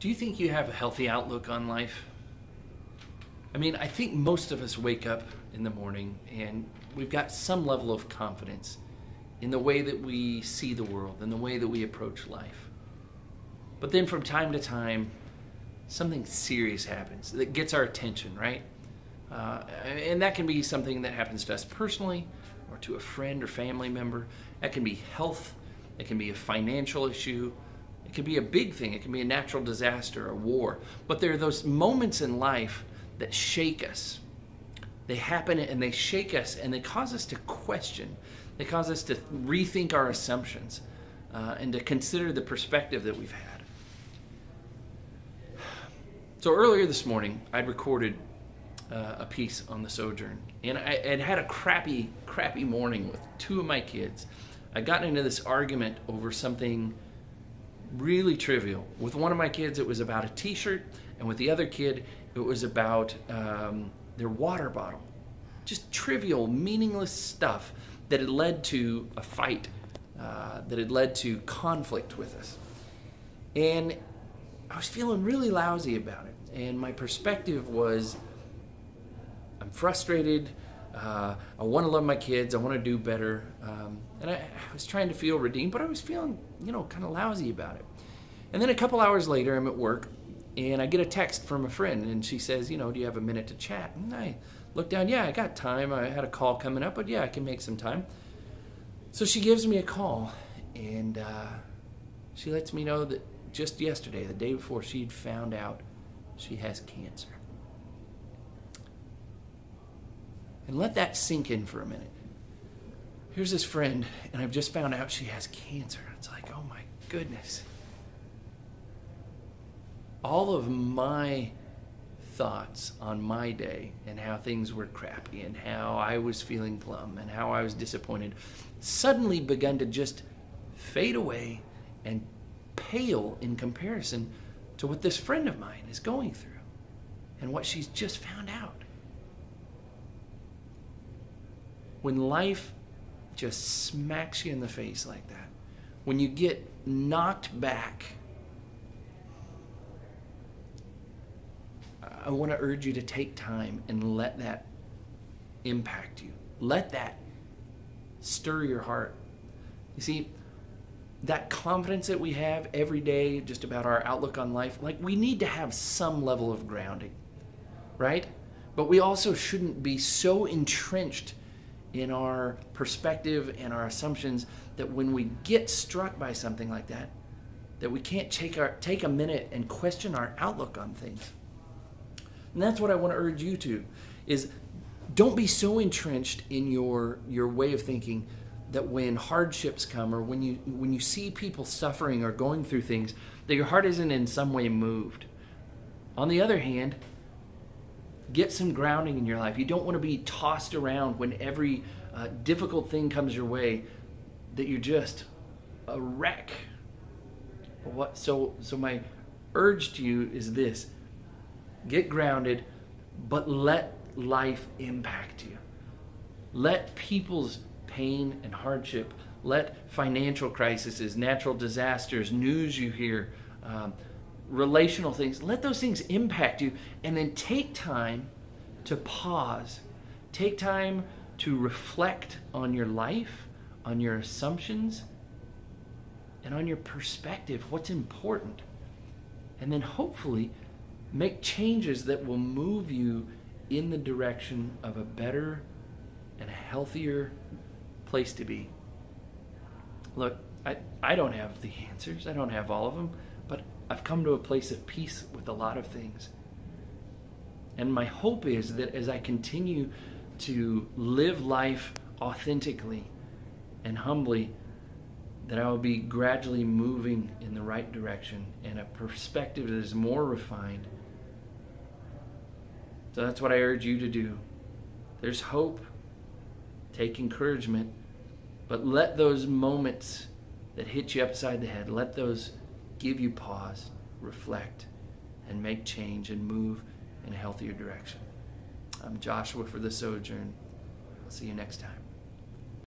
Do you think you have a healthy outlook on life? I mean, I think most of us wake up in the morning and we've got some level of confidence in the way that we see the world and the way that we approach life. But then from time to time, something serious happens that gets our attention, right? And that can be something that happens to us personally or to a friend or family member. That can be health. It can be a financial issue. It can be a big thing. It can be a natural disaster, a war. But there are those moments in life that shake us. They happen and they shake us and they cause us to question. They cause us to rethink our assumptions and to consider the perspective that we've had. So earlier this morning, I'd recorded a piece on the Sojourn, and I'd had a crappy morning with two of my kids. I'd gotten into this argument over something really trivial. With one of my kids, it was about a t-shirt, and with the other kid, it was about their water bottle. Just trivial, meaningless stuff that had led to a fight, that had led to conflict with us. And I was feeling really lousy about it. And my perspective was, I'm frustrated, I want to love my kids, I want to do better. And I was trying to feel redeemed, but I was feeling, kind of lousy about it. And then a couple hours later, I'm at work, and I get a text from a friend, and she says, do you have a minute to chat? And I look down, yeah, I got time. I had a call coming up, but yeah, I can make some time. So she gives me a call, and she lets me know that just yesterday, the day before, she'd found out she has cancer. And let that sink in for a minute. Here's this friend, and I've just found out she has cancer. It's like, oh my goodness. All of my thoughts on my day and how things were crappy and how I was feeling glum and how I was disappointed suddenly begun to just fade away and pale in comparison to what this friend of mine is going through and what she's just found out. When life just smacks you in the face like that, when you get knocked back, I want to urge you to take time and let that impact you. Let that stir your heart. You see, that confidence that we have every day just about our outlook on life, we need to have some level of grounding, right? But we also shouldn't be so entrenched in our perspective and our assumptions that when we get struck by something like that, that we can't take a minute and question our outlook on things. And that's what I want to urge you to, is don't be so entrenched in your way of thinking that when hardships come or when you see people suffering or going through things, that your heart isn't in some way moved. On the other hand, get some grounding in your life. You don't want to be tossed around when every difficult thing comes your way, that you're just a wreck. So my urge to you is this: get grounded, but let life impact you. Let people's pain and hardship, let financial crises, natural disasters, news you hear, relational things, let those things impact you, and then take time to pause. Take time to reflect on your life, on your assumptions, and on your perspective, what's important. And then hopefully make changes that will move you in the direction of a better and a healthier place to be. Look, I don't have the answers. I don't have all of them, but I've come to a place of peace with a lot of things. And my hope is that as I continue to live life authentically and humbly, that I will be gradually moving in the right direction and a perspective that is more refined. So that's what I urge you to do. There's hope. Take encouragement, but let those moments that hit you upside the head, let those give you pause, reflect, and make change and move in a healthier direction. I'm Joshua for The Sojourn. I'll see you next time.